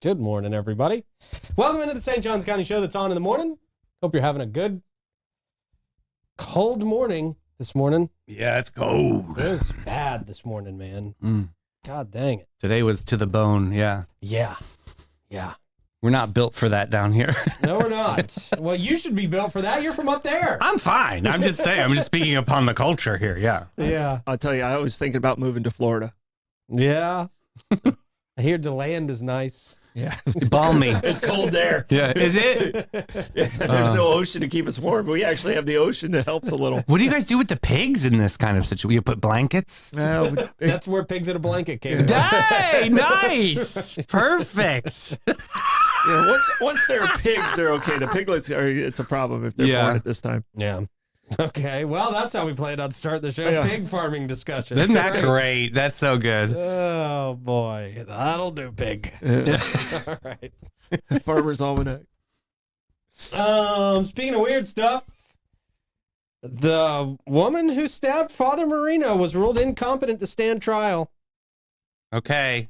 Good morning, everybody. Welcome into the St. Johns County Show that's on in the morning. Hope you're having a good, cold morning this morning. Yeah, it's cold. It was bad this morning, man. God dang it. Today was to the bone, yeah. Yeah. We're not built for that down here. No, we're not. Well, you should be built for that. You're from up there. I'm fine. I'm just saying. I'm just speaking upon the culture here, yeah. Yeah. I'll tell you, I was thinking about moving to Florida. Yeah. I hear the land is nice. Yeah. It's balmy. It's cold there. Yeah, is it? Yeah, there's no ocean to keep us warm, but we actually have the ocean that helps a little. What do you guys do with the pigs in this kind of situation? You put blankets? That's where pigs in a blanket came from. Hey, nice. Perfect. Yeah, once they're pigs, they're okay. The piglets it's a problem if they're born at this time. Yeah. Okay, well, that's how we planned on starting the show. Yeah. Pig farming discussion. Isn't that great? That's so good. Oh, boy. That'll do, pig. All right. Farmer's Almanac. Speaking of weird stuff, the woman who stabbed Father Marino was ruled incompetent to stand trial. Okay.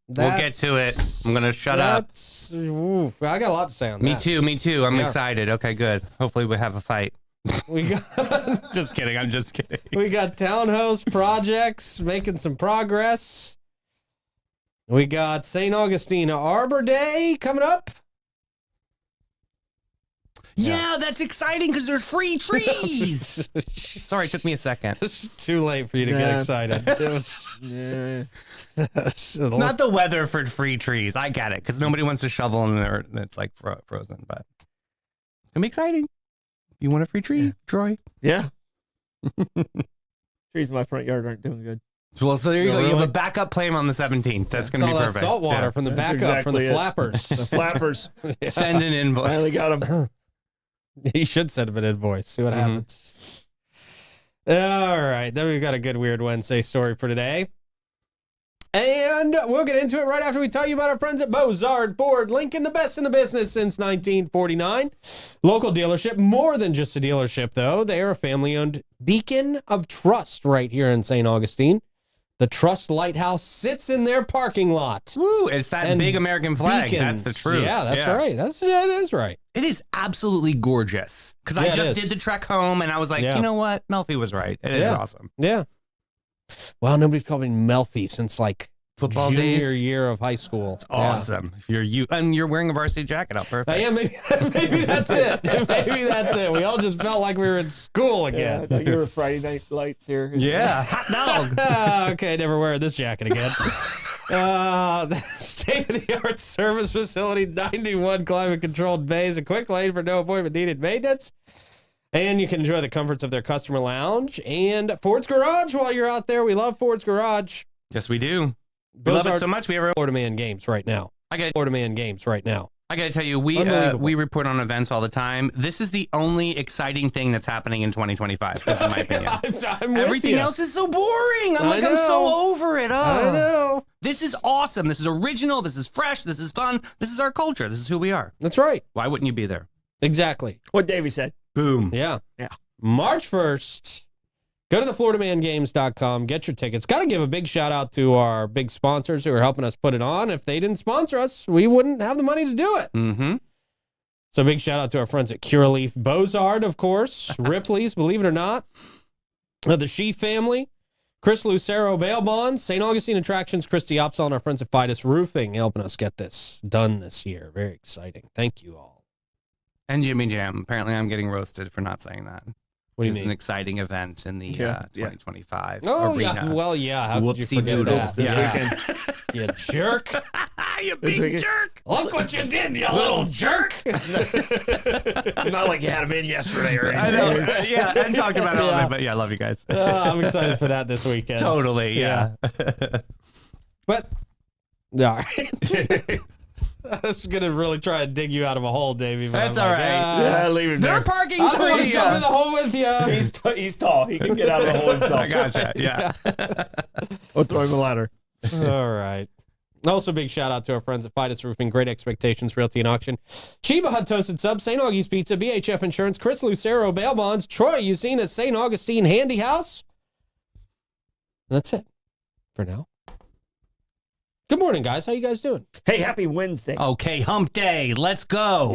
We'll get to it. I'm going to shut up. Oof, I got a lot to say on that. Me too. I'm excited. Okay, good. Hopefully we have a fight. We got Just kidding. I'm just kidding. We got townhouse projects making some progress. We got St. Augustine Arbor Day coming up. Yeah, that's exciting because there's free trees. Sorry, it took me a second. It's too late for you to get excited. It was, Not the weather for free trees. I get it because nobody wants to shovel in there. It's like frozen, but it's gonna be exciting. You want a free tree, Troy? Yeah. Trees in my front yard aren't doing good. Well, so there you go. Really? You have a backup plan on the 17th. That's going to be all perfect. that salt water from the backup from the flappers. The flappers. Yeah. Send an invoice. Finally got them. You should send him an invoice. See what happens. All right. Then we've got a good Weird Wednesday story for today. And we'll get into it right after we tell you about our friends at Bozard Ford. Lincoln, the best in the business since 1949. Local dealership, more than just a dealership, though. They are a family-owned beacon of trust right here in St. Augustine. The Trust Lighthouse sits in their parking lot. Woo, it's that And big American flag. beacons. That's the truth. Yeah, that's right. That is right. It is absolutely gorgeous. Because I Yeah, it just is. did the trek home and I was like, Yeah. you know what? Melfi was right. It is awesome. Yeah. Well, nobody's called me Melfi since like Football junior days. year of high school. It's Awesome. If you're wearing a varsity jacket out. Perfect. Yeah, maybe that's it. Maybe that's it. We all just felt like we were in school again. I thought you were Friday Night Lights here. Yeah. Hot dog. Okay, never wear this jacket again. The state-of-the-art service facility, 91 climate-controlled bays, a quick lane for no appointment needed maintenance. And you can enjoy the comforts of their customer lounge and Ford's Garage while you're out there. We love Ford's Garage. Yes, we do. We love it so much. We have our Florida Man games right now. I got to tell you, we report on events all the time. This is the only exciting thing that's happening in 2025. This is my opinion. I'm with Everything you. else is so boring. I'm so over it. I know. This is awesome. This is original. This is fresh. This is fun. This is our culture. This is who we are. That's right. Why wouldn't you be there? Exactly. What Davey said. Boom. Yeah. Yeah. March 1st. Go to thefloridamangames.com. Get your tickets. Got to give a big shout out to our big sponsors who are helping us put it on. If they didn't sponsor us, we wouldn't have the money to do it. Mm-hmm. So big shout out to our friends at Curaleaf, Bozard, of course, Ripley's, believe it or not, the Shee family, Chris Lucero, Bail Bonds, St. Augustine Attractions, Christy Opsall, and our friends at Fidus Roofing helping us get this done this year. Very exciting. Thank you all. And Jimmy Jam. Apparently, I'm getting roasted for not saying that. What do you It's mean? an exciting event in the 2025 Oh, arena. yeah. Well, yeah. How could you Whoopsie forget doodles. that? This Yeah. weekend. You jerk. You This big weekend. jerk. Look what you did, you little jerk. Not like you had him in yesterday or anything. I know. Yeah, and talked about it a little bit, but yeah, I love you guys. I'm excited for that this weekend. Totally, yeah. But, all right. I was going to really try to dig you out of a hole, Davey. But That's I'm all like, right. Yeah, leave him Their there. parking's I'm going to free. jump in the hole with you. He's tall. He can get out of the hole himself. I gotcha. Yeah. We'll throw him a ladder. All right. Also, big shout out to our friends at Fidus Roofing, Great Expectations Realty and Auction, Chiba Hut Toasted Subs, St. Augie's Pizza, BHF Insurance, Chris Lucero, Bail Bonds, Troy Usina, St. Augustine Handy House. And that's it for now. Good morning, guys. How you guys doing? Hey, happy Wednesday. Okay, hump day. Let's go.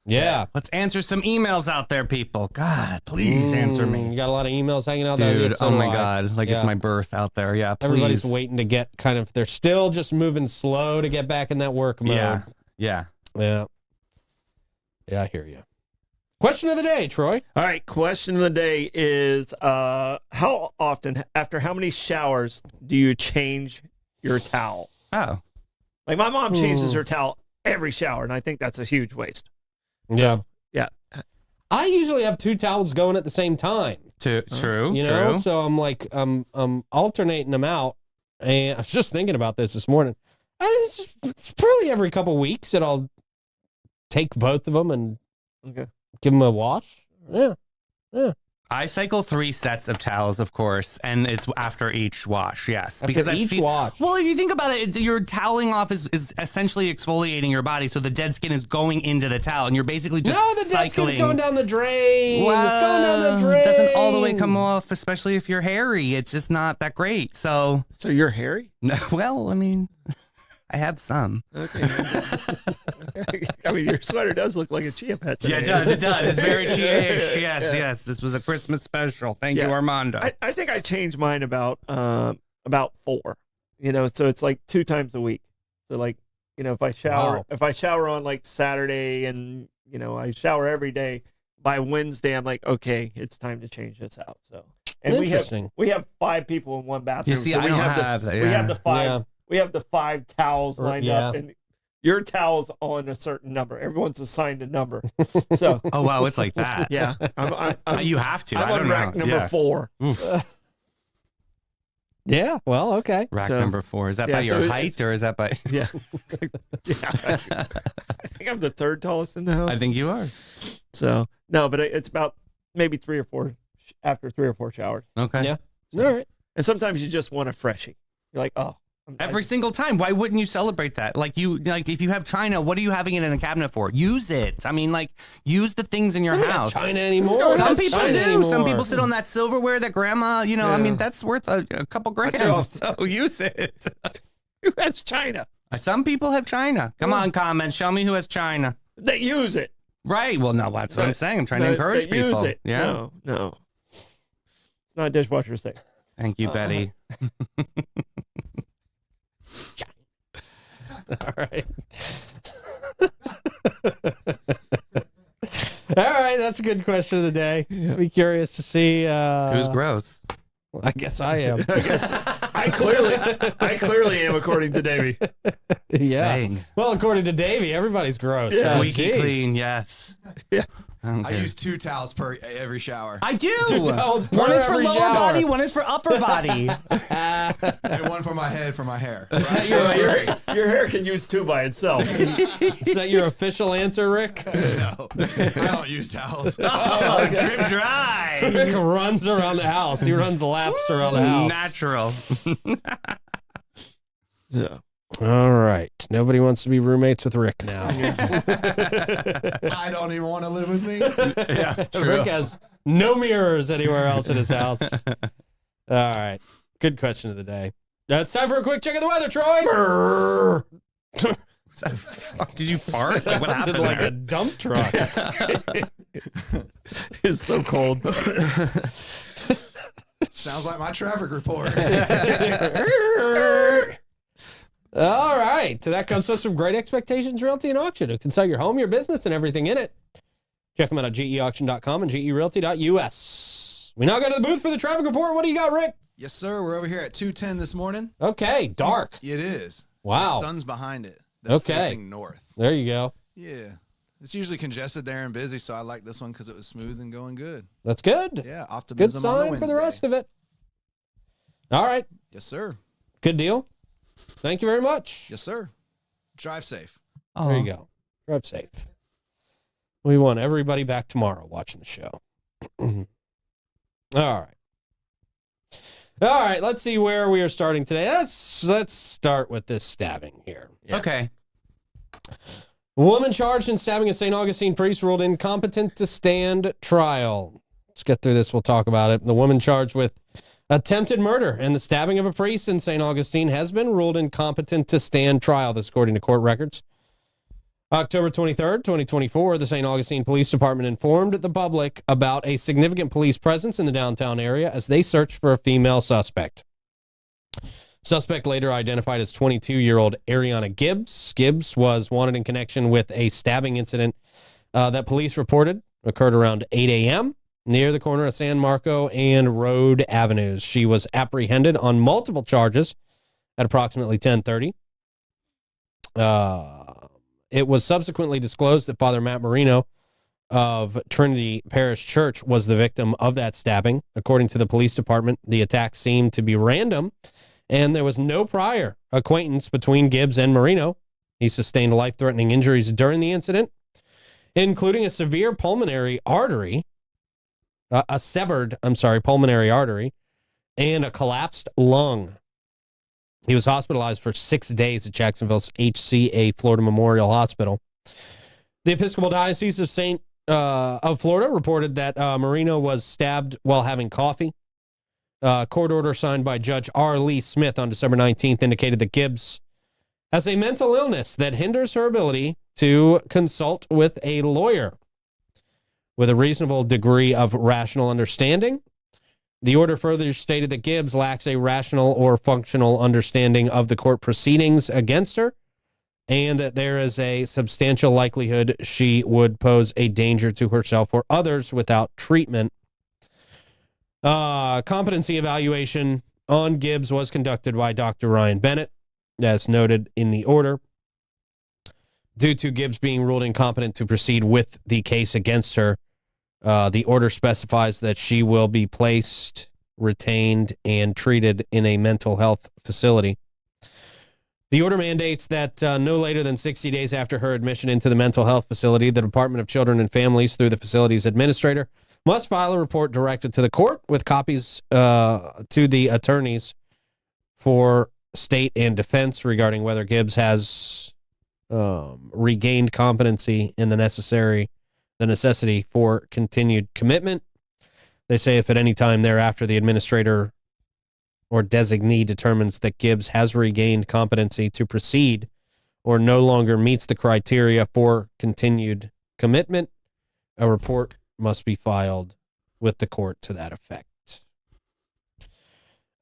Yeah. Let's answer some emails out there, people. God, please answer You me. got a lot of emails hanging out. Dude, So oh do my I. God. Like it's Yeah. my birth out there. Yeah, please. Everybody's waiting to get kind of, they're still just moving slow to get back in that work mode. Yeah. Yeah. Yeah. Yeah, I hear you. Question of the day, Troy. All right, question of the day is how often, after how many showers, do you change your towel? Oh. Like my mom changes her towel every shower, and I think that's a huge waste. Yeah. Yeah. I usually have two towels going at the same time. True. You know, True. so I'm like, I'm alternating them out. And I was just thinking about this morning. It's probably every couple weeks that I'll take both of them and Okay. give them a wash. Yeah. I cycle 3 sets of towels, of course, and it's after each wash. Yes, Because I each feel, wash. Well, if you think about it, you're toweling off is essentially exfoliating your body, so the dead skin is going into the towel, and you're basically just No, the dead cycling. skin's going down the drain. It's going down the drain. It doesn't all the way come off, especially if you're hairy. It's just not that great. So, So you're hairy? no, well, I mean, I have some. Okay. I mean, your sweater does look like a chia pet today. Yeah, it does. It does. It's very chia-ish. Yes. This was a Christmas special. Thank you, Armando. I think I change mine about 4. You know, so it's like 2 times a week. So like, you know, if I shower on like Saturday and, you know, I shower every day, by Wednesday I'm like, okay, it's time to change this out. So, and Interesting. we have 5 people in one bathroom. You see, so I we don't have have that. we have the 5 Yeah. we have the 5 towels lined up, Yeah. and your towel's on a certain number. Everyone's assigned a number. So Oh, wow. It's like that. yeah, I'm You have to. I'm I on don't rack know. number Yeah. 4. Yeah. Well, okay. Rack So- number 4. Is that Yeah, by so your it's- height or is that by? Yeah. I think I'm the 3rd tallest in the house. I think you are. So no, but it's about maybe 3 or 4 after 3 or 4 showers. Okay. Yeah. All right. And sometimes you just want a freshie. You're like, oh, Every single time. Why wouldn't you celebrate that? Like if you have china, what are you having it in a cabinet for? Use it. I mean, like, use the things in your We don't house. have China anymore. No, We Some don't have people China do. anymore. Some people sit on that silverware that grandma, you know, I Yeah. mean, that's worth a couple all. grand. So use it. Who has China? Some people have china. Come on, comment. Show me who has china. They use it. Right. Well, no, that's what I'm saying. I'm trying to They- encourage they people. Use it. Yeah. No. It's not dishwasher safe. Thank you, Betty. All right. All right, that's a good question of the day. I'd be curious to see. Who's gross? I guess I am. I guess I clearly am, according to Davey. Yeah. Saying. Well, according to Davey, everybody's gross. Yeah. Squeaky geez. clean, yes. Yeah. Okay. I use 2 towels per every shower. I do. 2 towels per One is for every lower shower. body, one is for upper body. And one for my head for my hair. Your hair can use 2 by itself. Is that your official answer, Rick? No, I don't use towels. Oh, drip dry. Rick runs around the house. He runs laps around the house. Natural. So, All right. Nobody wants to be roommates with Rick now. I don't even want to live with me. Yeah, Rick has no mirrors anywhere else in his house. All right. Good question of the day. It's time for a quick check of the weather, Troy. Did you fart? Like, what happened Sounded like there? a dump truck. it's so cold. Sounds like my traffic report. All right. So that comes to us from Great Expectations Realty and Auction. It can sell your home, your business, and everything in it. Check them out at geauction.com and gerealty.us. We now go to the booth for the traffic report. What do you got, Rick? Yes, sir. We're over here at 210 this morning. Okay. Dark. It is. Wow. The sun's behind it. That's Okay. facing north. There you go. Yeah. It's usually congested there and busy, so I like this one because it was smooth and going good. That's good. Yeah, Good optimism on sign the for the rest Wednesday. of it. All right. Yes, sir. Good deal. Thank you very much. Yes, sir. Drive safe. There you go. Drive safe. We want everybody back tomorrow watching the show. All right. All right. Let's see where we are starting today. Let's start with this stabbing here. Yeah. Okay. A woman charged in stabbing a St. Augustine priest ruled incompetent to stand trial. Let's get through this. We'll talk about it. The woman charged with attempted murder and the stabbing of a priest in St. Augustine has been ruled incompetent to stand trial, this according to court records. October 23rd, 2024, the St. Augustine Police Department informed the public about a significant police presence in the downtown area as they searched for a female suspect. Suspect later identified as 22-year-old Ariana Gibbs. Gibbs was wanted in connection with a stabbing incident that police reported occurred around 8 a.m. near the corner of San Marco and Road Avenues. She was apprehended on multiple charges at approximately 10:30. It was subsequently disclosed that Father Matt Marino of Trinity Parish Church was the victim of that stabbing. According to the police department, the attack seemed to be random, and there was no prior acquaintance between Gibbs and Marino. He sustained life-threatening injuries during the incident, including a severe pulmonary artery, pulmonary artery, and a collapsed lung. He was hospitalized for 6 days at Jacksonville's HCA Florida Memorial Hospital. The Episcopal Diocese of Florida reported that Marino was stabbed while having coffee. Court order signed by Judge R. Lee Smith on December 19th indicated that Gibbs has a mental illness that hinders her ability to consult with a lawyer with a reasonable degree of rational understanding. The order further stated that Gibbs lacks a rational or functional understanding of the court proceedings against her, and that there is a substantial likelihood she would pose a danger to herself or others without treatment. Competency evaluation on Gibbs was conducted by Dr. Ryan Bennett, as noted in the order. Due to Gibbs being ruled incompetent to proceed with the case against her, the order specifies that she will be placed, retained, and treated in a mental health facility. The order mandates that no later than 60 days after her admission into the mental health facility, the Department of Children and Families, through the facility's administrator, must file a report directed to the court with copies to the attorneys for state and defense regarding whether Gibbs has regained competency in the necessity for continued commitment. They say if at any time thereafter the administrator or designee determines that Gibbs has regained competency to proceed or no longer meets the criteria for continued commitment, a report must be filed with the court to that effect.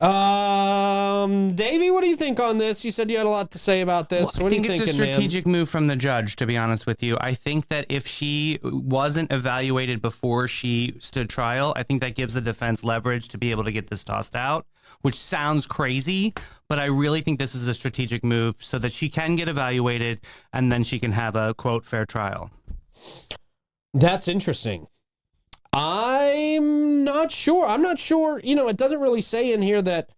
Davey, what do you think on this? You said you had a lot to say about this. Well, what I think are you it's thinking, a strategic move from the judge, to be honest with you. I think that if she wasn't evaluated before she stood trial, I think that gives the defense leverage to be able to get this tossed out, which sounds crazy, but I really think this is a strategic move so that she can get evaluated and then she can have a, quote, fair trial. That's interesting. I'm not sure. You know, it doesn't really say in here that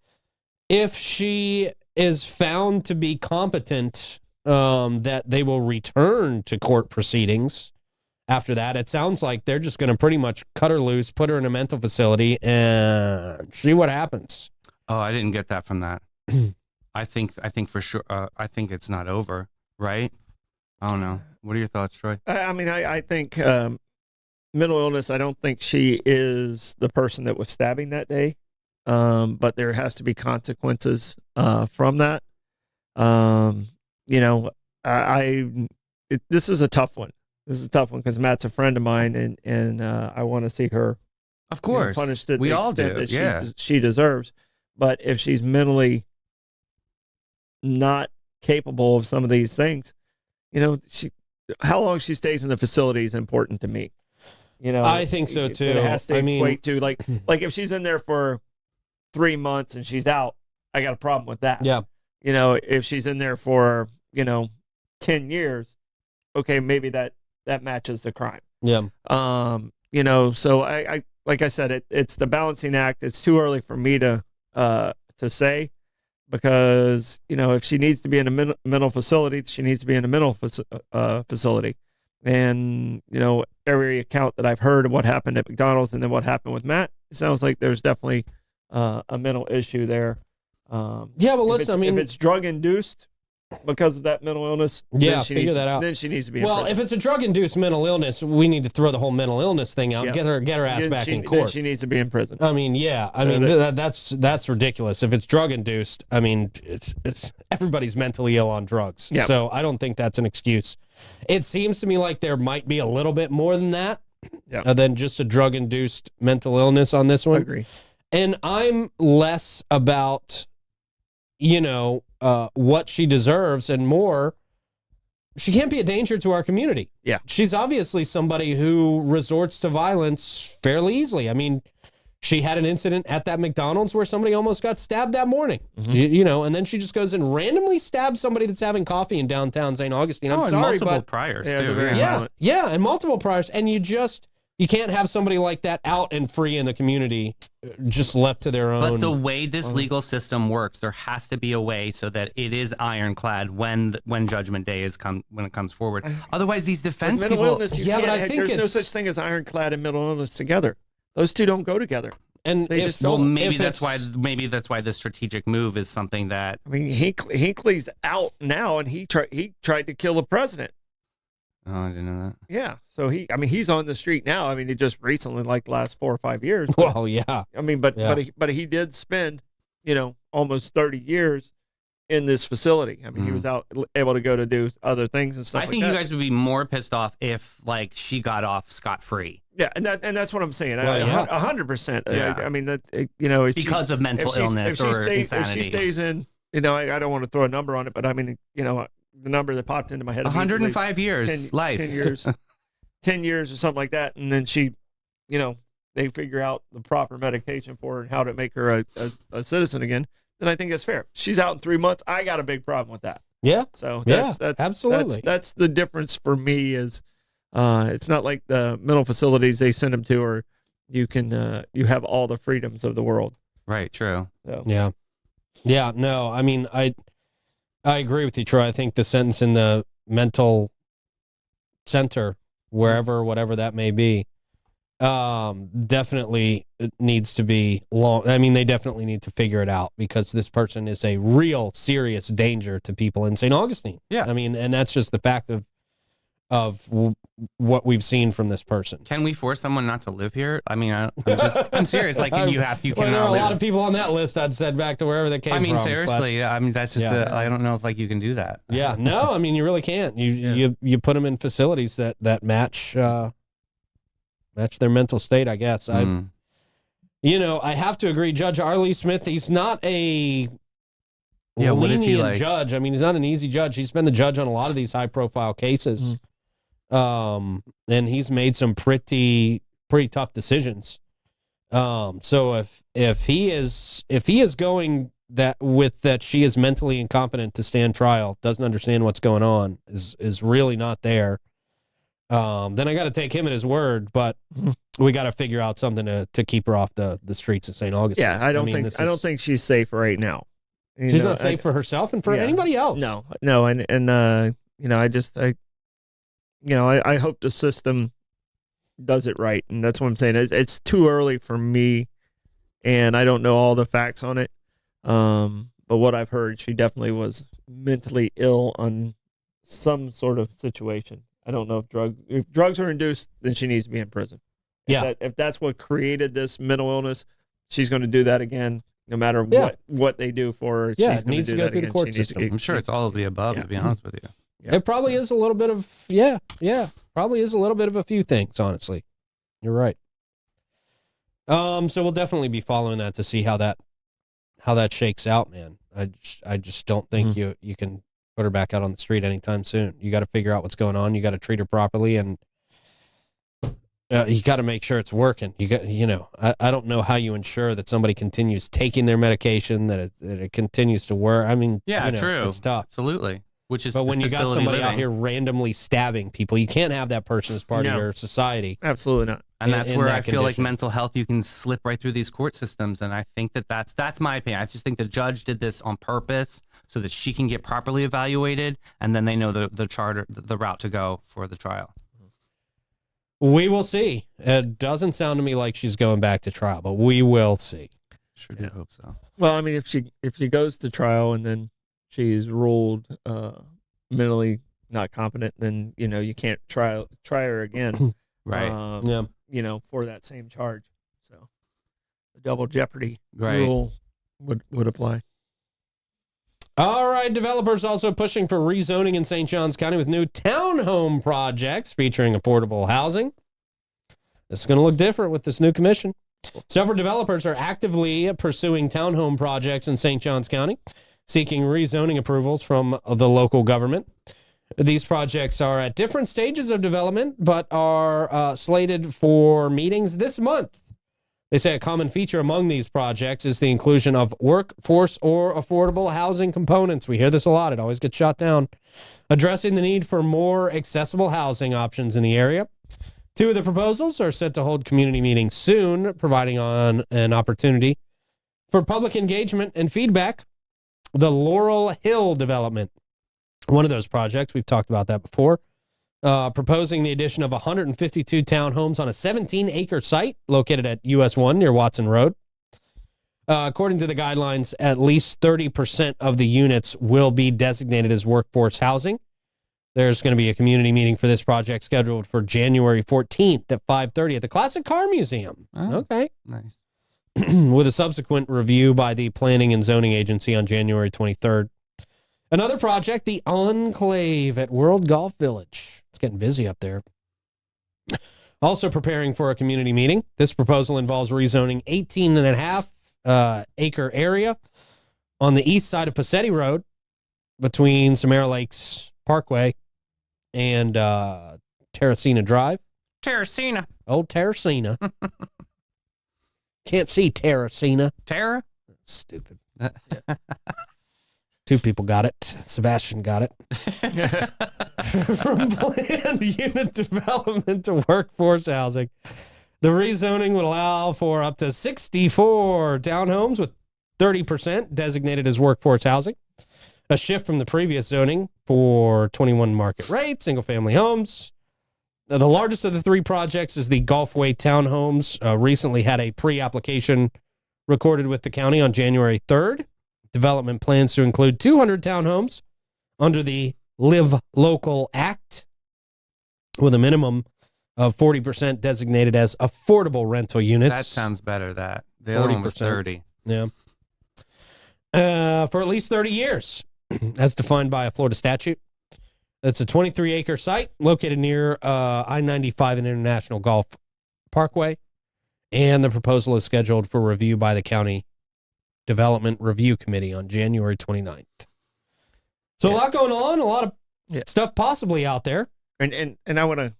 if she is found to be competent, that they will return to court proceedings after that. It sounds like they're just going to pretty much cut her loose, put her in a mental facility, and see what happens. Oh, I didn't get that from that. I think for sure. I think it's not over, right? I don't know. What are your thoughts, Troy? I think mental illness, I don't think she is the person that was stabbing that day, but there has to be consequences from that. This is a tough one. This is a tough one because Matt's a friend of mine, and I want to see her Of course. punished to We the all extent do, that yeah. she deserves. But if she's mentally not capable of some of these things, how long she stays in the facility is important to me. I think so too. It has to I mean, equate to like if she's in there for 3 months and she's out, I got a problem with that. Yeah. If she's in there for 10 years, okay, maybe that matches the crime. Yeah. So I like I said, it's the balancing act. It's too early for me to say, because if she needs to be in a mental facility, she needs to be in a mental facility. And every account that I've heard of what happened at McDonald's and then what happened with Matt, it sounds like there's definitely a mental issue there. Yeah, well, listen, if it's drug induced because of that mental illness, yeah, figure that out. Then she needs to be in well, prison. if it's a drug-induced mental illness, we need to throw the whole mental illness thing out. Yeah. Get her ass Then back in then court. she needs to be in prison. I mean, yeah. I So mean, that's ridiculous. If it's drug-induced, I mean, it's everybody's mentally ill on drugs. Yeah. So I don't think that's an excuse. It seems to me like there might be a little bit more than that, than just a drug-induced mental illness on this one. I agree. And I'm less about, what she deserves and more, she can't be a danger to our community. Yeah. She's obviously somebody who resorts to violence fairly easily. I mean, she had an incident at that McDonald's where somebody almost got stabbed that morning, and then she just goes and randomly stabs somebody that's having coffee in downtown St. Augustine. I'm and sorry, multiple but priors Yeah, it's too. a very yeah. violent- and multiple priors. And you can't have somebody like that out and free in the community, just left to their own. But the way this legal system works, there has to be a way so that it is ironclad when Judgment Day when it comes forward. Otherwise, these defense Mental people. illness, Yeah, but I think there's no it's- such thing as ironclad and mental illness together. Those two don't go together. and they if- just Well, don't. maybe if that's why. it's- Maybe that's why the strategic move is something that. I mean, Hinckley's out now, and he tried to kill the president. Oh, I didn't know that. Yeah, so he's on the street now. I mean, he just recently, like the last 4 or 5 years. But, Well, yeah. I mean, but Yeah. he did spend almost 30 years in this facility. I mean, he was able to go to do other things and stuff. I like think that. you guys would be more pissed off if she got off scot free Yeah, and that's what I'm saying. Well, yeah. 100%. Yeah. I mean that if because of mental illness or insanity. If she stays in, I don't want to throw a number on it, but I mean, the number that popped into my head. 105 years life. 10 years, 10 years or something like that, and then she, they figure out the proper medication for her and how to make her a citizen again. Then I think that's fair. She's out in 3 months. I got a big problem with that. Yeah. So Yeah, that's absolutely. that's the difference for me. Is it's not like the mental facilities they send them to, or you can you have all the freedoms of the world. Right. True. So. Yeah. Yeah. No, I mean, I agree with you, Troy. I think the sentence in the mental center, whatever that may be, definitely needs to be long. I mean, they definitely need to figure it out, because this person is a real serious danger to people in St. Augustine. Yeah. I mean, and that's just the fact of what we've seen from this person. Can we force someone not to live here? I mean, I'm serious. Like, you Well, there cannot are a live. lot of people on that list I'd send back to wherever they came from. I mean, but- seriously. I mean, that's just. Yeah. I don't know if you can do that. Yeah, no, I mean, you really can't. You put them in facilities that match their mental state, I guess. Mm. I have to agree. Judge Arlie Smith, he's not a what is he lenient like? judge. I mean, he's not an easy judge. He's been the judge on a lot of these high profile cases, and he's made some pretty tough decisions. So if he is going that she is mentally incompetent to stand trial, doesn't understand what's going on, is really not there, then I got to take him at his word. But we got to figure out something to keep her off the streets of St. Augustine. Yeah, I don't think she's safe right now. She's not safe for herself and for anybody else. No, and I hope the system does it right, and that's what I'm saying. It's too early for me, and I don't know all the facts on it. But what I've heard, she definitely was mentally ill on some sort of situation. I don't know if drugs are induced, then she needs to be in prison. If that's what created this mental illness, she's going to do that again, no matter what they do for her. Yeah, she's it needs to go through the court system. I'm sure it's all of the above, to be honest with you. Yeah. It probably is a little bit of, probably is a little bit of a few things, honestly. You're right. So we'll definitely be following that to see how that shakes out, man. I just don't think you can put her back out on the street anytime soon. You got to figure out what's going on. You got to treat her properly, and you got to make sure it's working. I don't know how you ensure that somebody continues taking their medication, that it continues to work. I mean, true. It's tough. Absolutely. But when you got somebody out here randomly stabbing people, you can't have that person as part of your society. Absolutely not. And that's where I feel like mental health, you can slip right through these court systems. And I think that's my opinion. I just think the judge did this on purpose so that she can get properly evaluated, and then they know the route to go for the trial. We will see. It doesn't sound to me like she's going back to trial, but we will see. Sure do hope so. Well, I mean, if she goes to trial and then she's ruled mentally not competent, then you can't try her again. Right. For that same charge. So the double jeopardy Right. rule would apply. All right, developers also pushing for rezoning in St. Johns County with new townhome projects featuring affordable housing. It's going to look different with this new commission. Several developers are actively pursuing townhome projects in St. Johns County, seeking rezoning approvals from the local government. These projects are at different stages of development, but are slated for meetings this month. They say a common feature among these projects is the inclusion of workforce or affordable housing components. We hear this a lot. It always gets shot down. Addressing the need for more accessible housing options in the area. Two of the proposals are set to hold community meetings soon, providing an opportunity for public engagement and feedback. The Laurel Hill development, one of those projects, we've talked about that before, proposing the addition of 152 townhomes on a 17-acre site located at US 1 near Watson Road. According to the guidelines, at least 30% of the units will be designated as workforce housing. There's going to be a community meeting for this project scheduled for January 14th at 5:30 at the Classic Car Museum. Oh, okay. Nice. With a subsequent review by the Planning and Zoning Agency on January 23rd. Another project, the Enclave at World Golf Village. It's getting busy up there. Also preparing for a community meeting. This proposal involves rezoning 18.5 acre area on the east side of Passetti Road between Samara Lakes Parkway and Terracina Drive. Terracina. Old Terracina. Can't see Terracina. Terra? Stupid. Two people got it. Sebastian got it. From planned unit development to workforce housing. The rezoning would allow for up to 64 townhomes with 30% designated as workforce housing. A shift from the previous zoning for 21 market rate, single-family homes. The largest of the three projects is the Golfway Townhomes. Recently had a pre-application recorded with the county on January 3rd. Development plans to include 200 townhomes under the Live Local Act with a minimum of 40% designated as affordable rental units. That sounds better, that. The other one was 30. Yeah. For at least 30 years, as defined by a Florida statute. It's a 23-acre site located near I-95 and International Golf Parkway, and the proposal is scheduled for review by the County Development Review Committee on January 29th. So a lot going on, a lot of stuff possibly out there. And I want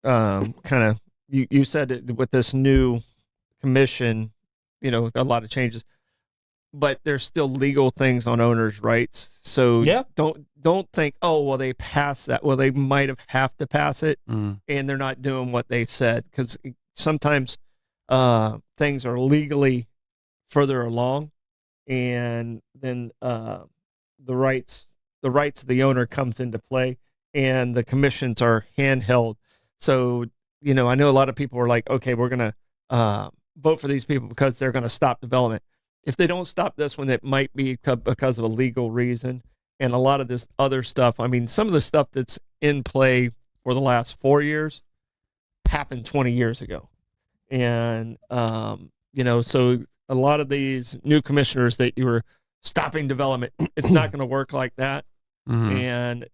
to kind of, you said it, with this new commission, a lot of changes, but there's still legal things on owners' rights. So don't think, oh, well, they passed that. Well, they might have to pass it, and they're not doing what they said, because sometimes things are legally further along, and then the rights of the owner comes into play, and the commissions are handheld. So I know a lot of people are like, okay, we're gonna vote for these people because they're gonna stop development. If they don't stop this one, it might be because of a legal reason. And a lot of this other stuff, I mean, some of the stuff that's in play for the last 4 years happened 20 years ago. And, so a lot of these new commissioners that you were stopping development, it's not going to work like that. Mm-hmm. And,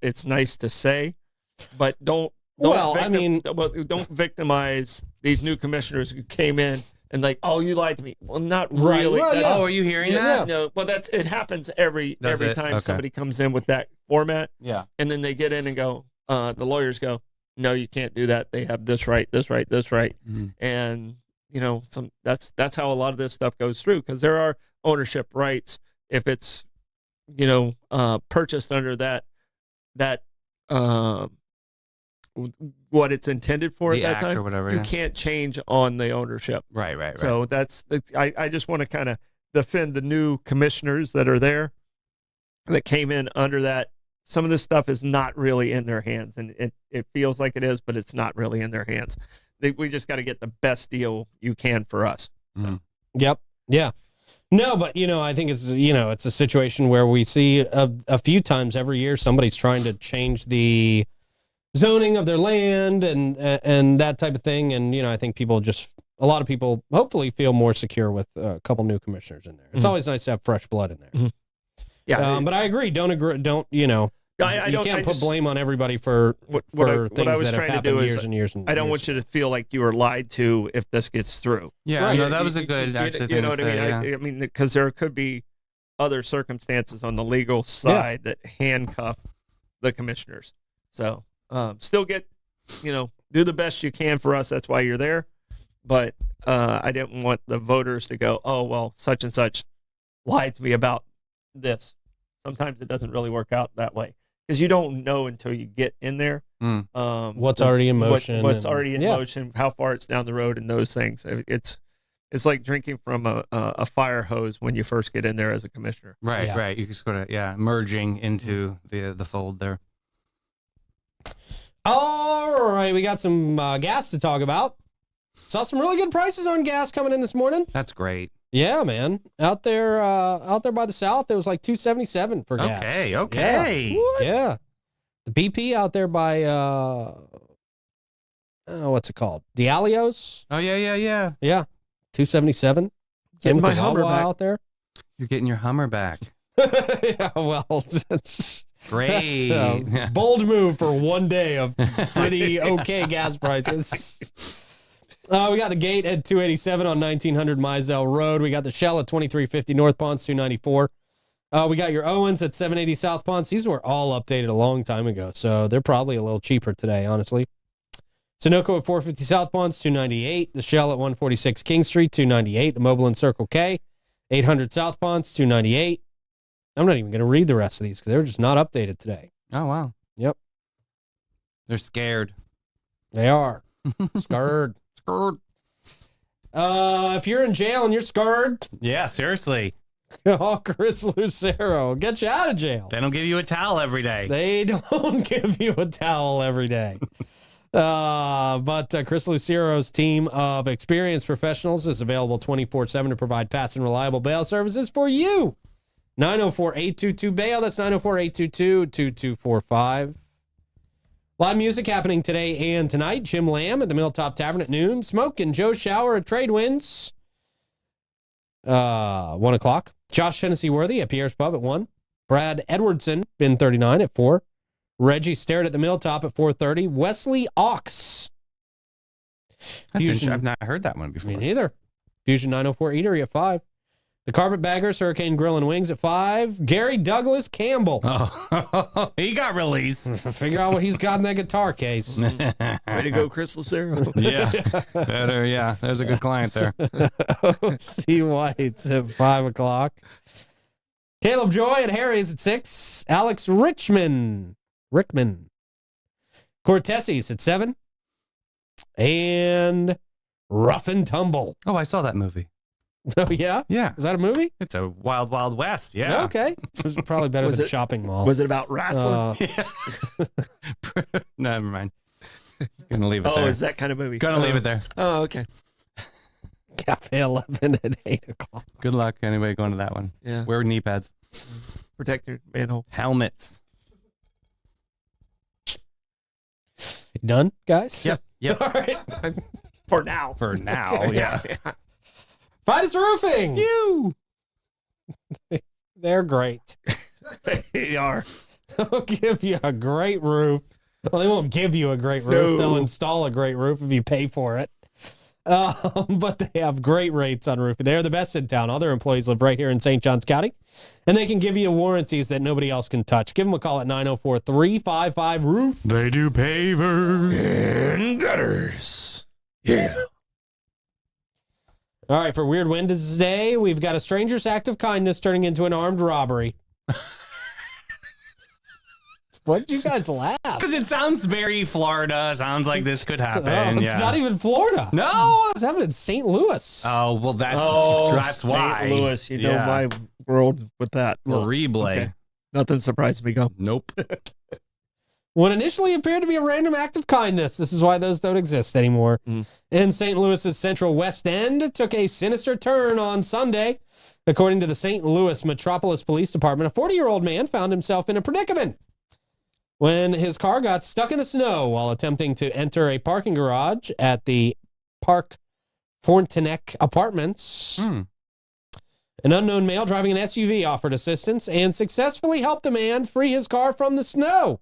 it's nice to say, but don't don't victimize these new commissioners who came in and like, oh, you lied to me. Well, not really. Well, Oh, are you hearing that? No, well, it happens every time Okay. somebody comes in with that format. Yeah. And then they get in and go, the lawyers go, no, you can't do that. They have this right, this right, this right. Mm-hmm. And, that's how a lot of this stuff goes through, because there are ownership rights if it's, purchased under that what it's intended for The at that act time. or whatever, You yeah. can't change on the ownership. Right. So I just want to kind of defend the new commissioners that are there that came in under that. Some of this stuff is not really in their hands, and it feels like it is, but it's not really in their hands. We just got to get the best deal you can for us. So. Yep. Yeah. No, but I think it's it's a situation where we see a few times every year somebody's trying to change the zoning of their land and that type of thing, and I think a lot of people hopefully feel more secure with a couple new commissioners in there. It's always nice to have fresh blood in there. Mm-hmm. Yeah, but I agree. Don't you can't put blame on everybody for things that have happened years and years and I don't years want you to feel like you were lied to if this gets through. Yeah, Right. no, that was a good actually. You know what I mean? Yeah. I mean, because there could be other circumstances on the legal side that handcuff the commissioners. So still get, do the best you can for us. That's why you're there. But I didn't want the voters to go, oh, well, such and such lied to me about this. Sometimes it doesn't really work out that way, because you don't know until you get in there. What's already in motion. What's already in motion, how far it's down the road, and those things. It's like drinking from a fire hose when you first get in there as a commissioner. Right. You just sort of merging into the fold there. All right, we got some gas to talk about. Saw some really good prices on gas coming in this morning. That's great. Yeah, man. Out there by the south, it was like $2.77 for gas. Okay. Yeah. The BP out there by what's it called? Dialio's? Oh yeah. Yeah. $2.77. Same with my the Hummer Wawa back. out there. You're getting your Hummer back. Yeah, well, Great. that's a bold move for one day of pretty okay gas prices. We got the Gate at 287 on 1900 Mizell Road. We got the Shell at 2350 North Ponce, 294. We got your Owens at 780 South Ponce. These were all updated a long time ago, so they're probably a little cheaper today, honestly. Sunoco at 450 South Ponce, 298. The Shell at 146 King Street, 298. The Mobile and Circle K, 800 South Ponce, 298. I'm not even going to read the rest of these because they were just not updated today. Oh wow. Yep. They're scared. They are. Scared. If you're in jail and you're scared, Yeah, seriously. call Chris Lucero. Get you out of jail. They don't give you a towel every day. They don't give you a towel every day. But Chris Lucero's team of experienced professionals is available 24/7 to provide fast and reliable bail services for you. 904-822-BAIL. That's 904-822-2245. Live music happening today and tonight. Jim Lamb at the Milltop Tavern at noon. Smoke and Joe Shower at Trade Winds. 1 o'clock. Josh Tennessee Worthy at Pierre's Pub at 1. Brad Edwardson, Bin 39 at 4. Reggie Starrett at the Milltop at 4:30. Wesley Ox. That's interesting. I've not heard that one before. Me neither. Fusion 904 Eatery at 5. The Carpetbaggers, Hurricane Grill and Wings at 5. Gary Douglas Campbell. Oh, he got released. Figure out what he's got in that guitar case. Way to go, Chris Lucero. Yeah. Better, yeah. There's a good client there. C. White's at 5 o'clock. Caleb Joy at Harry's at 6. Alex Rickman. Cortesi's at 7. And Rough and Tumble. Oh, I saw that movie. Oh, yeah? Yeah. Is that a movie? It's a Wild Wild West. Yeah. Okay. It was probably better Was than it- Shopping Mall. Was it about wrestling? Never mind. Gonna leave it Oh, there. is that kind of movie? Gonna leave it there. Oh, okay. Cafe 11 at 8 o'clock. Good luck, anybody going to that one. Yeah. Wear knee pads, Protect your manhole. helmets. Done, guys? Yep. All right. For now. For now, Okay. yeah. Finest Roofing. You. They're great. They are. They'll give you a great roof Well, they won't give you a great roof. No. They'll install a great roof if you pay for it. But they have great rates on roofing. They're the best in town. All their employees live right here in St. Johns County, and they can give you warranties that nobody else can touch. Give them a call at 904-355-ROOF. They do pavers And gutters. Yeah. All right, for Weird Wednesday, we've got a stranger's act of kindness turning into an armed robbery. What did you guys laugh? because it sounds very Florida. Sounds like this could happen. Oh, it's yeah. not even Florida. No. It's happening in St. Louis. Oh well, that's St. why. Louis, you know Yeah. my world with that. Horrible. Okay. Nothing surprised me. Go. Nope. What initially appeared to be a random act of kindness, this is why those don't exist anymore, in St. Louis's central West End took a sinister turn on Sunday. According to the St. Louis Metropolis Police Department, a 40-year-old man found himself in a predicament when his car got stuck in the snow while attempting to enter a parking garage at the Park Frontenac Apartments. An unknown male driving an SUV offered assistance and successfully helped the man free his car from the snow.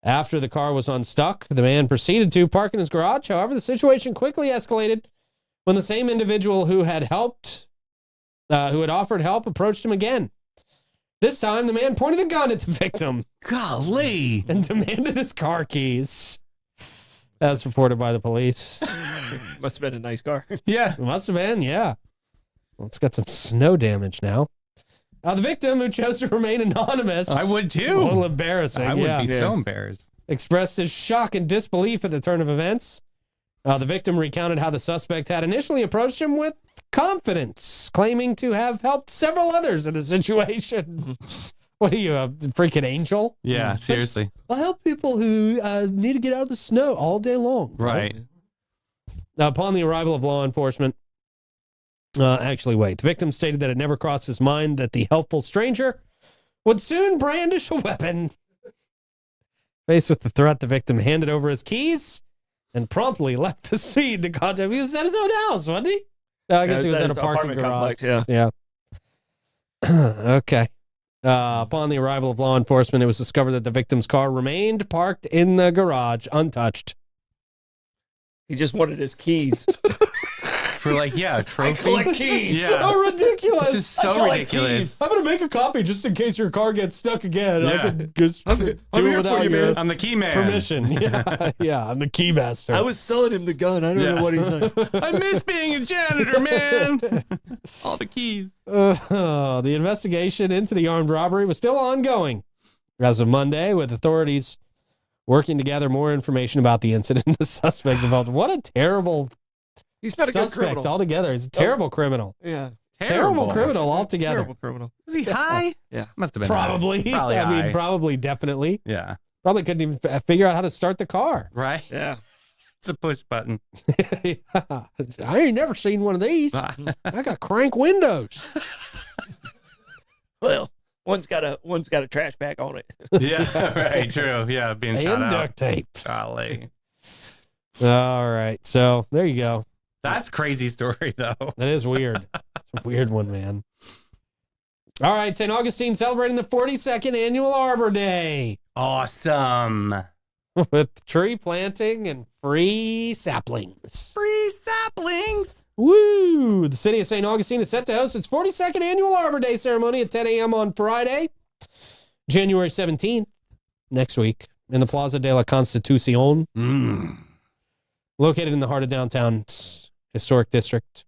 After the car was unstuck, the man proceeded to park in his garage. However, the situation quickly escalated when the same individual who had offered help approached him again. This time, the man pointed a gun at the victim Golly. and demanded his car keys, as reported by the police. Must have been a nice car. Yeah. It must have been, yeah. Well, it's got some snow damage now. The victim, who chose to remain anonymous, I would too. a little embarrassing, I would yeah, be so embarrassed. expressed his shock and disbelief at the turn of events. The victim recounted how the suspect had initially approached him with confidence, claiming to have helped several others in the situation. What are you, a freaking angel? Yeah, seriously. I help people who need to get out of the snow all day long. Right. Upon the arrival of law enforcement, the victim stated that it never crossed his mind that the helpful stranger would soon brandish a weapon. Faced with the threat, the victim handed over his keys and promptly left the scene to contact. He was at his own house, wasn't he? No, I guess he was at a parking garage. Complex, Yeah. Okay. Upon the arrival of law enforcement, it was discovered that the victim's car remained parked in the garage, untouched. He just wanted his keys. For like, yeah, a trophy. collect keys. Yeah. So ridiculous. This is so ridiculous. I'm going to make a copy just in case your car gets stuck again. I Yeah. can just do it here without for you, your man. I'm the key man. permission. Yeah, yeah, I'm the key master. I was selling him the gun. I don't know what he's saying. I miss being a janitor, man. All the keys. The investigation into the armed robbery was still ongoing as of Monday, with authorities working to gather more information about the incident and the suspect involved. What a terrible He's not a good suspect criminal. altogether. He's a terrible criminal. Yeah. Terrible criminal altogether. Terrible criminal. Was he high? Yeah. Must have been Probably. high. Probably I mean, high. probably, definitely. Yeah. Probably couldn't even figure out how to start the car. Right? Yeah. It's a push button. Yeah. I ain't never seen one of these. I got crank windows. Well, one's got a trash bag on it. Yeah, right. True. Yeah, being shot And out. duct tape. Golly. All right. So there you go. That's crazy story, though. That is weird. It's a weird one, man. All right. St. Augustine celebrating the 42nd annual Arbor Day Awesome. with tree planting and free saplings. Free saplings. Woo! The city of St. Augustine is set to host its 42nd annual Arbor Day ceremony at 10 a.m. on Friday, January 17th, next week, in the Plaza de la Constitucion, located in the heart of downtown's historic district.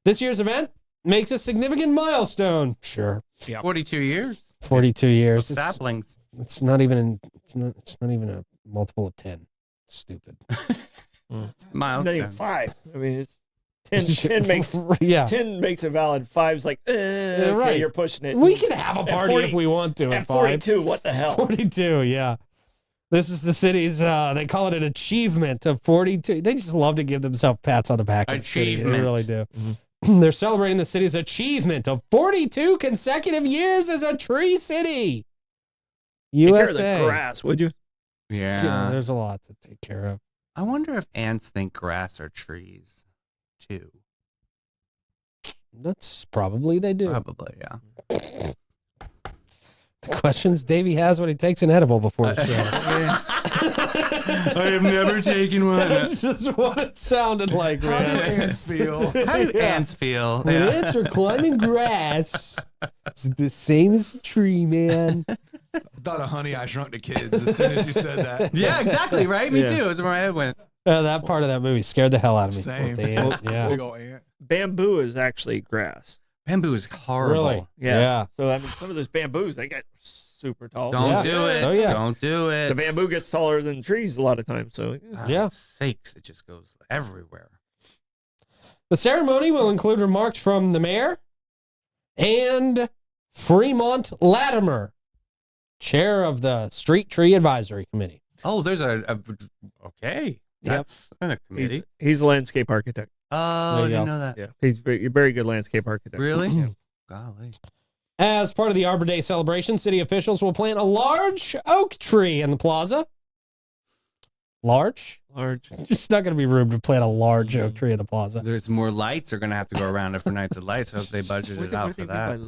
This year's event makes a significant milestone. Sure. 42 years. 42 years. Of saplings. It's not even a multiple of 10. Stupid. Milestone. Not even 5. I mean, it's 10 makes yeah. 10 makes it valid. 5's like, okay, right. you're pushing it. We can have a At party 40 if we want to. At at 5. 42, what the hell? 42, yeah. This is the city's, they call it an achievement of 42. They just love to give themselves pats on the back. in the city. They Achievement. really do. They're celebrating the city's achievement of 42 consecutive years as a tree city. Take care of USA. the grass, would you? Yeah, there's a lot to take care of. I wonder if ants think grass are trees, too. That's probably they do. Probably, yeah. The questions Davey has when he takes an edible before the show. I have never taken one. That's just what it sounded like, How do man. ants feel? How do ants feel? When Yeah. ants are climbing grass, it's the same as a tree, man. I thought of Honey, I Shrunk the Kids as soon as you said that. Yeah, exactly. Right. Me Yeah. too. It was where my head went. That part of that movie scared the hell out of me. Same. The ant, Big yeah. old ant. Bamboo is actually grass. Bamboo is horrible. Really? Yeah. So I mean, some of those bamboos they get super tall. Don't Yeah. do it. Oh, yeah. Don't do it. The bamboo gets taller than trees a lot of times. So Yeah. Sakes, it just goes everywhere. The ceremony will include remarks from the mayor and Fremont Latimer, chair of the Street Tree Advisory Committee. Oh, there's okay. That's in a committee. he's a landscape architect. Oh, There I you didn't go. know that. Yeah, he's very, very good landscape architect. Really? Yeah. Golly. As part of the Arbor Day celebration, city officials will plant a large oak tree in the plaza. Large? Large. It's not going to be room to plant a large oak tree in the plaza. There's more lights are going to have to go around it for Nights of Lights. Hope they budgeted out for that.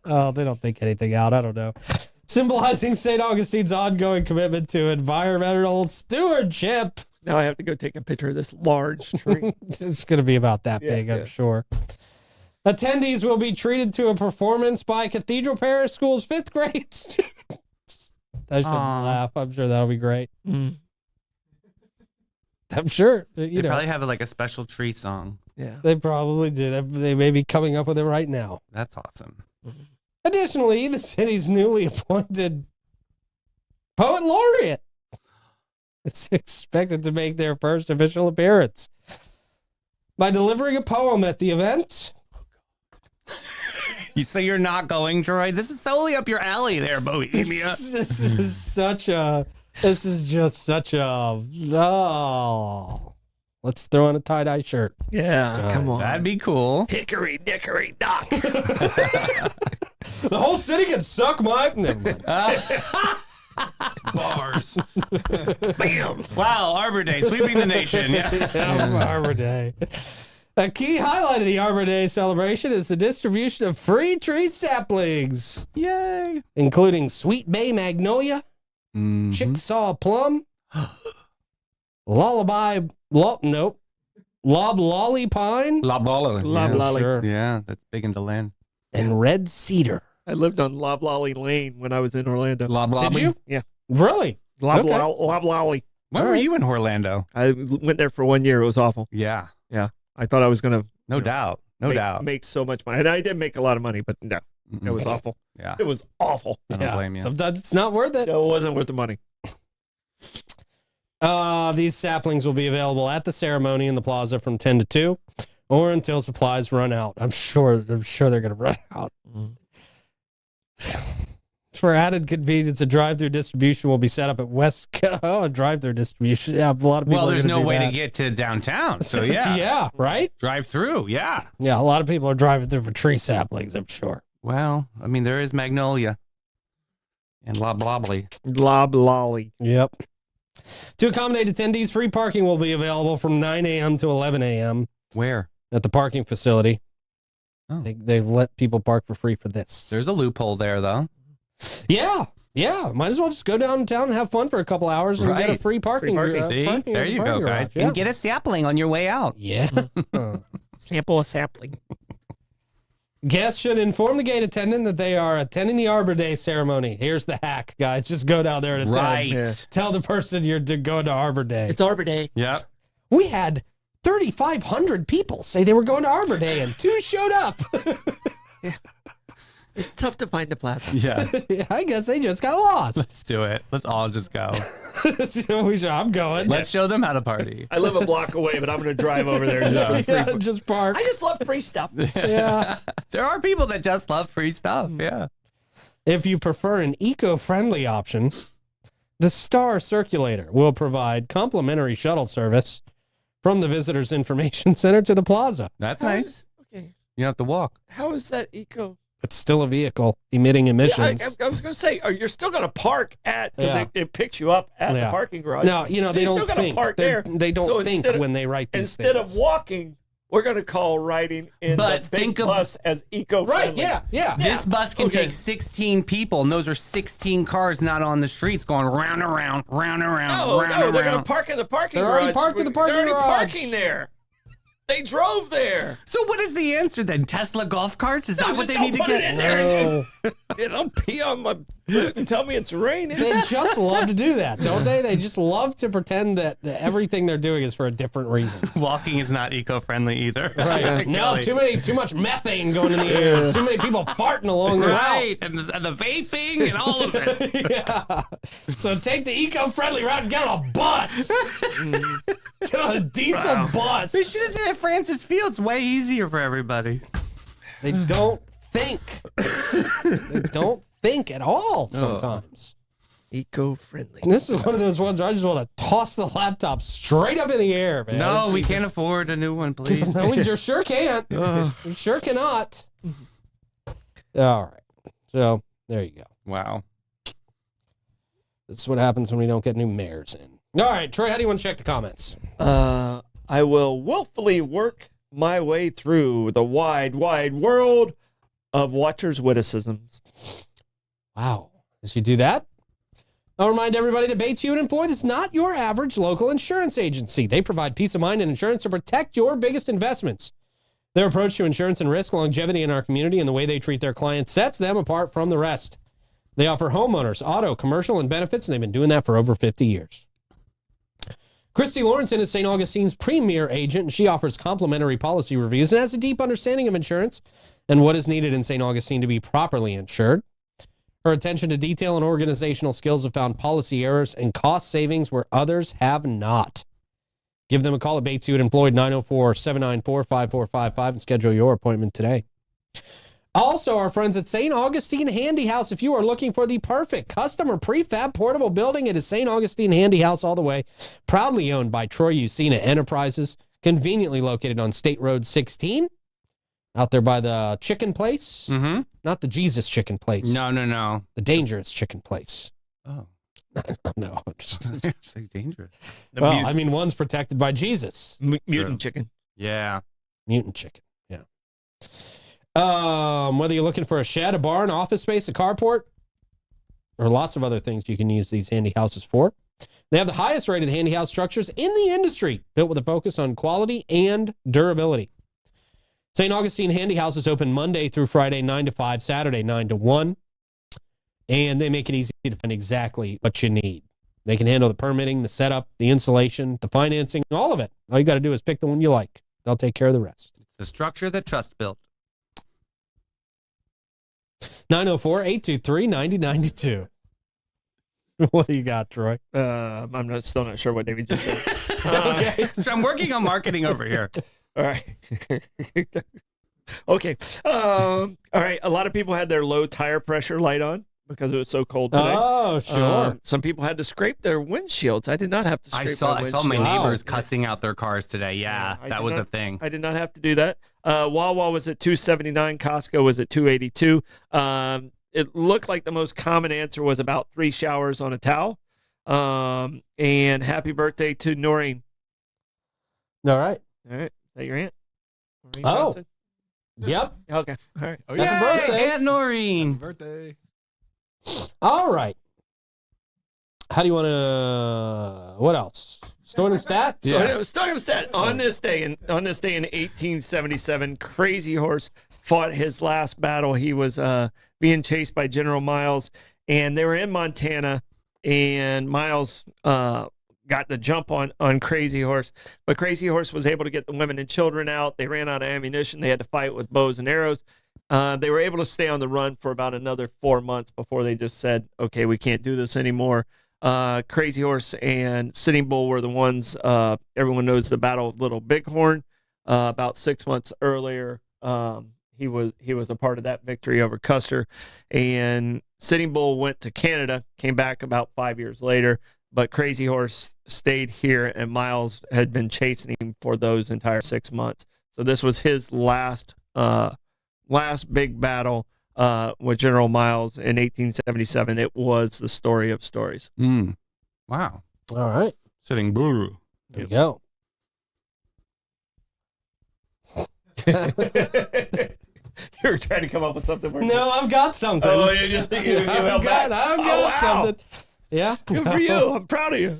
Oh, they don't think anything out. I don't know. Symbolizing St. Augustine's ongoing commitment to environmental stewardship. Now I have to go take a picture of this large tree. It's going to be about that Yeah, big, I'm yeah. sure. Attendees will be treated to a performance by Cathedral Parish School's 5th grade students. I shouldn't Aw. laugh. I'm sure that'll be great. Mm. I'm sure. They You know, probably have like a special tree song. Yeah. they probably do. They may be coming up with it right now. That's awesome. Additionally, the city's newly appointed poet laureate is expected to make their first official appearance by delivering a poem at the event. You say you're not going, Troy? This is totally up your alley there, Bohemia. This is such a. This is just such a. Oh, let's throw on a tie dye shirt. Yeah. Come on. That'd be cool. Hickory dickory dock. The whole city can suck my. Never mind. Bars. Bam. Wow, Arbor Day, sweeping the nation. Yeah. Arbor Day. A key highlight of the Arbor Day celebration is the distribution of free tree saplings, Yay. including Sweet Bay Magnolia, Mhm. Chickasaw Plum, Loblolly Pine, Loblolly. Loblolly. Sure. Yeah, that's big into land. and Red Cedar. I lived on Loblolly Lane when I was in Orlando. Loblolly. Did you? Yeah. Really? Loblolly. When were you in Orlando? I went there for 1 year. It was awful. Yeah, I thought I was gonna no doubt. No doubt. make so much money, and I did make a lot of money, but no, it was awful. Yeah, It was awful. I don't blame you. Sometimes it's not worth it. No, it wasn't worth the money. These saplings will be available at the ceremony in the plaza from 10 to 2 or until supplies run out. I'm sure they're going to run out. For added convenience, a drive-through distribution will be set up at West. Oh, drive-through distribution. Yeah, a lot of people. Well, are there's gonna no do way that. to get to downtown, so yeah, Yeah, right? drive through. Yeah. Yeah, a lot of people are driving through for tree saplings, I'm sure. Well, I mean, there is Magnolia and Loblolly. Loblolly. Yep. To accommodate attendees, free parking will be available from 9 a.m. to 11 a.m. Where? at the parking facility. Oh. They let people park for free for this. There's a loophole there, though. Yeah. Might as well just go downtown and have fun for a couple hours and get a Right. free parking. Free parking. See, parking there you parking go, garage. guys. Yeah. And get a sapling on your way out. Yeah. Sample a sapling. Guests should inform the gate attendant that they are attending the Arbor Day ceremony. Here's the hack, guys. Just go down there and attend. Right. Yeah. Tell the person you're going to Arbor Day. It's Arbor Day. Yep. We had 3,500 people say they were going to Arbor Day, and 2 showed up. It's tough to find the plaza. Yeah. I guess they just got lost. Let's do it. Let's all just go. I'm going. Let's show them how to party. I live a block away, but I'm going to drive over there. Just for the free Yeah, just park. I just love free stuff. Yeah. There are people that just love free stuff. Yeah. If you prefer an eco-friendly option, the Star Circulator will provide complimentary shuttle service from the Visitors Information Center to the plaza. That's nice. Okay. You don't have to walk. How is that eco? It's still a vehicle emitting emissions. I was going to say, you're still going to park at, because Yeah. it picks you up at Yeah. the parking garage. No, So they you're don't still gonna think. park They there. don't So think instead of- when they write these Instead things. of walking we're going to call riding in But the big think of- bus as eco-friendly. Right, yeah. This bus can okay. take 16 people, and those are 16 cars not on the streets going round and round, round and round, No, round no, and they're going round. to park in the parking They're garage. already parked in the parking They're already garage. parking there. They drove there. So what is the answer then? Tesla golf carts? Is that what just they don't need to put it get? in there. No. They don't pee on my boot and tell me it's raining. They just love to do that, don't they? They just love to pretend that everything they're doing is for a different reason. Walking is not eco-friendly either. Right. No, too much methane going in the air. Too many people farting along the route. Right, and the vaping and all of it. Yeah. So take the eco-friendly route and get on a bus. Get on a diesel bus. They should have done it at Francis Field. It's way easier for everybody. They don't think. They don't think at all sometimes. Eco-friendly. And this is one of those ones where I just want to toss the laptop straight up in the air, man. No, we can't afford a new one, please. No, we sure can't. We sure cannot. All right. So there you go. Wow. This is what happens when we don't get new mayors in. All right, Troy, how do you want to check the comments? I will willfully work my way through the wide, wide world of watchers' witticisms. Wow. Does you do that? I'll remind everybody that Bates, Hewitt & Floyd is not your average local insurance agency. They provide peace of mind and insurance to protect your biggest investments. Their approach to insurance and risk longevity in our community and the way they treat their clients sets them apart from the rest. They offer homeowners, auto, commercial, and benefits, and they've been doing that for over 50 years. Christy Lawrenson is St. Augustine's premier agent, and she offers complimentary policy reviews and has a deep understanding of insurance and what is needed in St. Augustine to be properly insured. Her attention to detail and organizational skills have found policy errors and cost savings where others have not. Give them a call at Bates, Hewitt & Floyd, 904-794-5455, and schedule your appointment today. Also, our friends at St. Augustine Handy House. If you are looking for the perfect custom or prefab portable building, it is St. Augustine Handy House all the way. Proudly owned by Troy Usina Enterprises, conveniently located on State Road 16, out there by the chicken place. Mm-hmm. Not the Jesus chicken place. No. The dangerous chicken place. Oh. No. It's like dangerous. Well, I mean, one's protected by Jesus. Mutant chicken. Yeah. Mutant chicken. Yeah. Whether you're looking for a shed, a barn, office space, a carport, or lots of other things you can use these handy houses for. They have the highest rated handy house structures in the industry, built with a focus on quality and durability. St. Augustine Handy House is open Monday through Friday, 9 to 5, Saturday, 9 to 1. And they make it easy to find exactly what you need. They can handle the permitting, the setup, the installation, the financing, all of it. All you got to do is pick the one you like. They'll take care of the rest. It's the structure that trust built. 904-823-9092. What do you got, Troy? I'm still not sure what David just said. Okay. So I'm working on marketing over here. All right. Okay. All right. A lot of people had their low tire pressure light on because it was so cold today. Oh, sure. Some people had to scrape their windshields. I did not have to scrape I saw my windshield. neighbors Wow. cussing out their cars today. Yeah, I that did was a not- thing. I did not have to do that. Wawa was at 279. Costco was at 282. It looked like the most common answer was about 3 showers on a towel. And happy birthday to Noreen. All right. All right. Is that your aunt? Noreen Oh. Johnson? Yep. Okay. All right. Oh, Happy yeah. birthday. Aunt Noreen. Birthday. All right. How do you want to? What else? Stardom stat. So Stardom stat on this day in 1877, Crazy Horse fought his last battle. He was being chased by General Miles, and they were in Montana, and Miles got the jump on Crazy Horse, but Crazy Horse was able to get the women and children out. They ran out of ammunition. They had to fight with bows and arrows. They were able to stay on the run for about another 4 months before they just said, okay, we can't do this anymore. Crazy Horse and Sitting Bull were the ones, everyone knows the Battle of Little Bighorn. About 6 months earlier, he was a part of that victory over Custer. And Sitting Bull went to Canada, came back about 5 years later, but Crazy Horse stayed here, and Miles had been chasing him for those entire 6 months. So this was his last big battle with General Miles in 1877. It was the story of stories. Wow. All right. Sitting Bull. There you go. You were trying to come up with something. No, I've got something. Oh, you just you I've got something. Yeah. Good for you. I'm proud of you.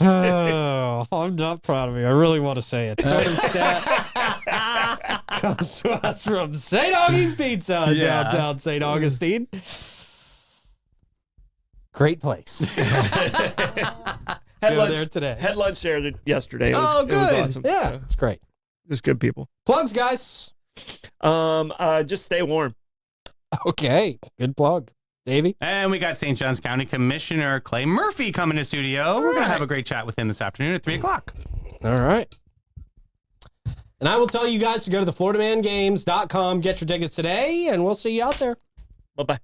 Oh, I'm not proud of me. I really want to say it. Starting stat comes to us from St. Augie's Pizza in downtown St. Augustine. Great place. Had Go lunch there today. Had lunch there yesterday. It was, Oh, It was good. awesome. Yeah, So, it's great. just good people. Plugs, guys. Just stay warm. Okay, good plug. Davey? And we got St. Johns County Commissioner Clay Murphy coming to studio. We're going to have a great chat with him this afternoon at 3 o'clock. All right. And I will tell you guys to go to the FloridaManGames.com, get your tickets today, and we'll see you out there. Bye-bye.